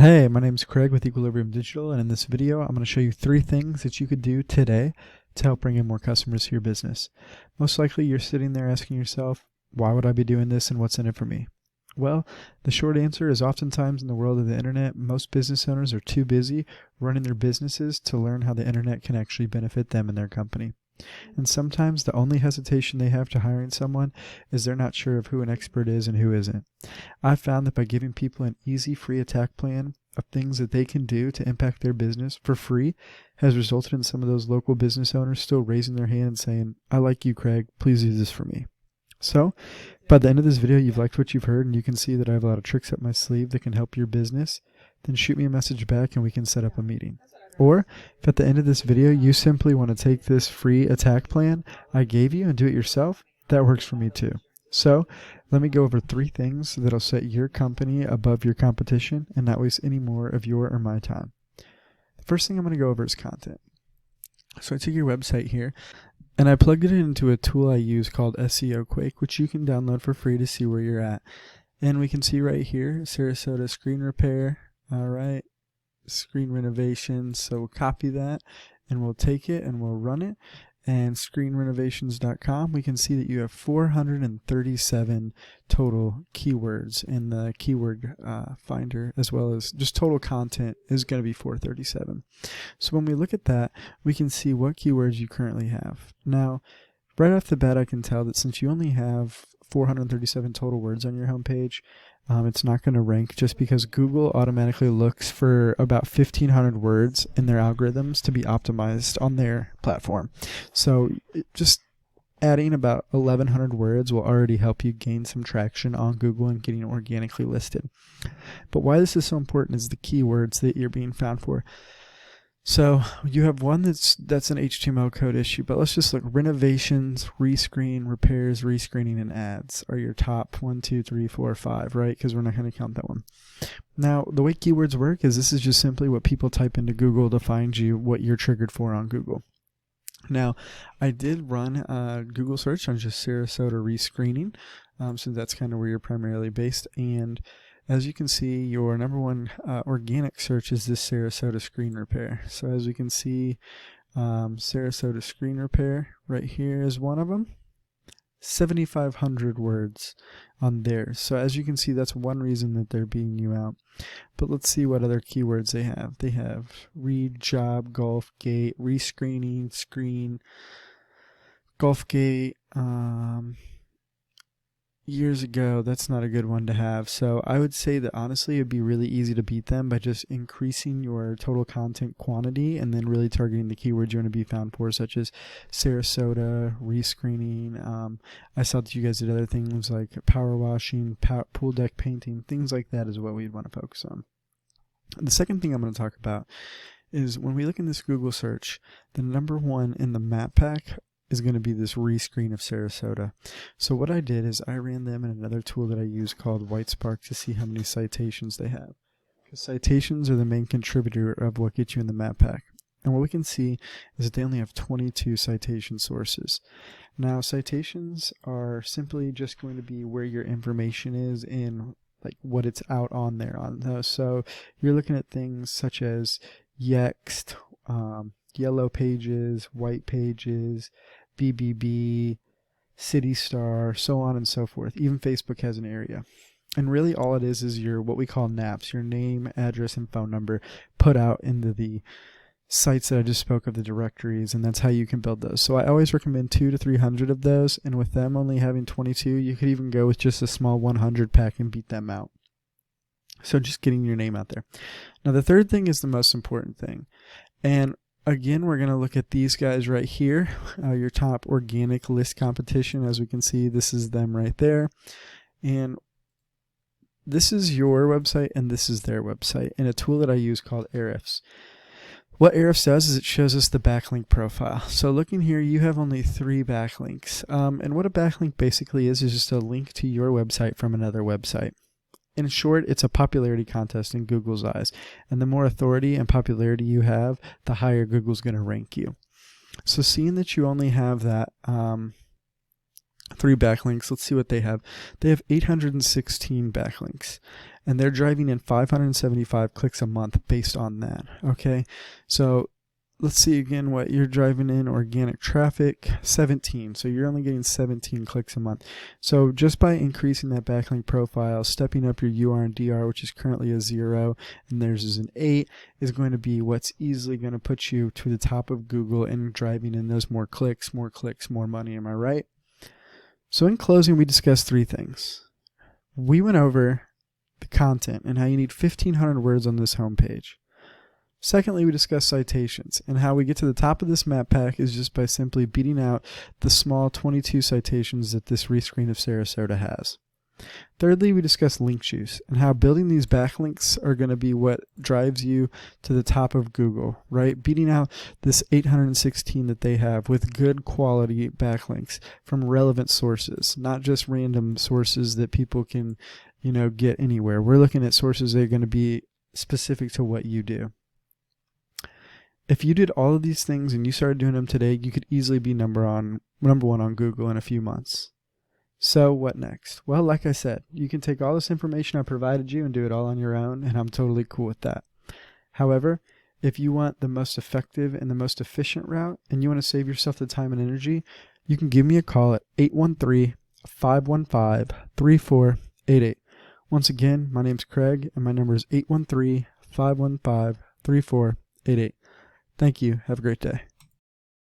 Hey, my name is Craig with Equilibrium Digital, and in this video, I'm going to show you 3 things that you could do today to help bring in more customers to your business. Most likely, you're sitting there asking yourself, why would I be doing this and what's in it for me? Well, the short answer is oftentimes in the world of the internet, most business owners are too busy running their businesses to learn how the internet can actually benefit them and their company. And sometimes the only hesitation they have to hiring someone is they're not sure of who an expert is and who isn't. I've found that by giving people an easy free attack plan of things that they can do to impact their business for free has resulted in some of those local business owners still raising their hand and saying, I like you, Craig, please do this for me. So, by the end of this video, you've liked what you've heard and you can see that I have a lot of tricks up my sleeve that can help your business, then shoot me a message back and we can set up a meeting. Or, if at the end of this video you simply want to take this free attack plan I gave you and do it yourself, that works for me too. So, let me go over 3 things that'll set your company above your competition and not waste any more of your or my time. The first thing I'm going to go over is content. So I took your website here and I plugged it into a tool I use called SEO Quake, which you can download for free to see where you're at. And we can see right here, Sarasota screen repair, alright, screen renovations. So we'll copy that and we'll take it and we'll run it. And screenrenovations.com, we can see that you have 437 total keywords in the keyword finder, as well as just total content is going to be 437. So when we look at that, we can see what keywords you currently have. Now, right off the bat, I can tell that since you only have 437 total words on your homepage, it's not going to rank just because Google automatically looks for about 1,500 words in their algorithms to be optimized on their platform. So just adding about 1,100 words will already help you gain some traction on Google and getting organically listed. But why this is so important is the keywords that you're being found for. So you have one that's an HTML code issue, but let's just look. Renovations, rescreen, repairs, rescreening, and ads are your top 1, 2, 3, 4, 5, right? Because we're not going to count that one. Now, the way keywords work is this is just simply what people type into Google to find you what you're triggered for on Google. Now, I did run a Google search on just Sarasota rescreening, so that's kind of where you're primarily based, and as you can see, your number one organic search is this Sarasota screen repair. So as we can see, Sarasota screen repair right here is one of them. 7,500 words on there. So as you can see, that's one reason that they're beating you out. But let's see what other keywords they have. They have read, job, golf, gate, rescreening, screen, golf gate, years ago. That's not a good one to have. So I would say that honestly it would be really easy to beat them by just increasing your total content quantity and then really targeting the keywords you want to be found for, such as Sarasota, rescreening. I saw that you guys did other things like power washing, pool deck painting, things like that is what we'd want to focus on. The second thing I'm going to talk about is when we look in this Google search, the number one in the map pack is going to be this rescreen of Sarasota. So what I did is I ran them in another tool that I use called Whitespark to see how many citations they have. Because citations are the main contributor of what gets you in the map pack. And what we can see is that they only have 22 citation sources. Now citations are simply just going to be where your information is in like what it's out on there. So you're looking at things such as Yext, Yellow Pages, White Pages, BBB, City Star, so on and so forth. Even Facebook has an area. And really all it is your what we call NAPs, your name, address, and phone number put out into the sites that I just spoke of, the directories, and that's how you can build those. So I always recommend 200 to 300 of those, and with them only having 22, you could even go with just a small 100 pack and beat them out. So just getting your name out there. Now the third thing is the most important thing. And again, we're going to look at these guys right here, your top organic list competition. As we can see, this is them right there. And this is your website and this is their website in a tool that I use called Ahrefs. What Ahrefs does is it shows us the backlink profile. So looking here, you have only 3 backlinks. And what a backlink basically is just a link to your website from another website. In short, it's a popularity contest in Google's eyes. And the more authority and popularity you have, the higher Google's going to rank you. So seeing that you only have that 3 backlinks. Let's see what they have. They have 816 backlinks, and they're driving in 575 clicks a month based on that. Okay, so let's see again what you're driving in. Organic traffic, 17. So you're only getting 17 clicks a month. So just by increasing that backlink profile, stepping up your UR and DR, which is currently a 0, and theirs is an 8, is going to be what's easily going to put you to the top of Google and driving in those more clicks, more money. Am I right? So in closing, we discussed 3 things. We went over the content and how you need 1,500 words on this homepage. Secondly, we discussed citations, and how we get to the top of this map pack is just by simply beating out the small 22 citations that this rescreen of Sarasota has. Thirdly, we discussed link juice, and how building these backlinks are going to be what drives you to the top of Google, right? Beating out this 816 that they have with good quality backlinks from relevant sources, not just random sources that people can, get anywhere. We're looking at sources that are going to be specific to what you do. If you did all of these things and you started doing them today, you could easily be number 1 on Google in a few months. So what next? Well, like I said, you can take all this information I provided you and do it all on your own, and I'm totally cool with that. However, if you want the most effective and the most efficient route, and you want to save yourself the time and energy, you can give me a call at 813-515-3488. Once again, my name's Craig, and my number is 813-515-3488. Thank you. Have a great day.